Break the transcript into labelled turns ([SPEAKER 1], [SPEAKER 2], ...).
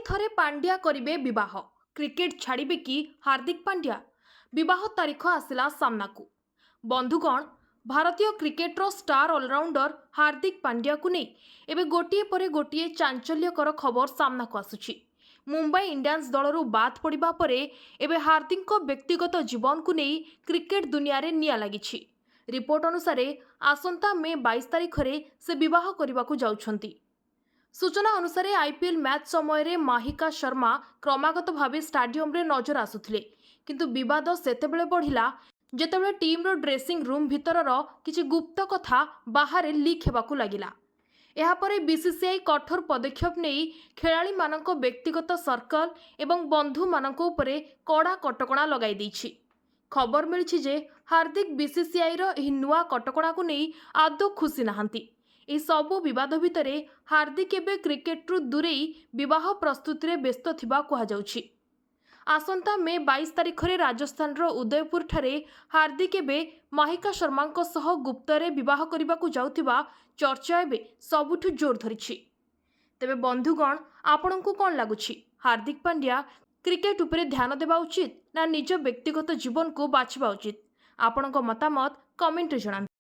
[SPEAKER 1] थरे पांड्या करिबे विवाह क्रिकेट छाड़िबे कि हार्दिक पांड्या विवाह तारीख आसिला सामनाकू। बंधुगण, भारतीय cricketer star allrounder Hardik Pandya को नहीं एबे गोटिए परे गोटिए चांचल्यकर खबर सामनाकू आसुछि। मुंबई इंडियंस दलरू बाद पड़िबा परे एबे हार्दिक व्यक्तिगत जीवन को नहीं क्रिकेट दुनिया रे निया लागिछि। रिपोर्ट अनुसार आसंता मे 22 तारिख रे से विवाह करने को जाउछंती। सूचना अनुसार आईपीएल मैच समय रे माहिका शर्मा क्रमागत भाव स्टाडियम रे नजर आसुथिले, किंतु विवाद सेतेबेले बढ़िला जेतेबेले टीम रो ड्रेसिंग रूम भितरर किछि गुप्त कथा बाहर लीक हेबाकू लागिला। एहापरे बीसीसीआई कठोर पदक्षेप नहीं खेलाड़ी मानक व्यक्तिगत सर्कल एवं बंधु मानक उपरे कड़ा कटकणा लगाई दैछि। खबर मिली जे हार्दिक बीसीसीआई रो एही नुआ कटकणा को नहीं आदौ खुशी नहांती। ए सबु विवाद भितरे हार्दिक एबे क्रिकेट दूरे विवाह प्रस्तुति रे व्यस्त थिबा कहा जाउछि। आसंता मे 22 तारिख रे राजस्थान रो उदयपुर ठारे हार्दिक एबे माहिका शर्मा सह गुप्तरे विवाह करने को जाउथिबा चर्चा एबे सबुठु जोर धरिछि। तेबे बंधुगण, आपनकु कोन लागुछि? हार्दिक पांड्या क्रिकेट उपरे ध्यान देबा उचित ना निज व्यक्तिगत जीवन को बाछिबा उचित? आपनक मतामत कमेंट रे जणाନ୍ତୁ।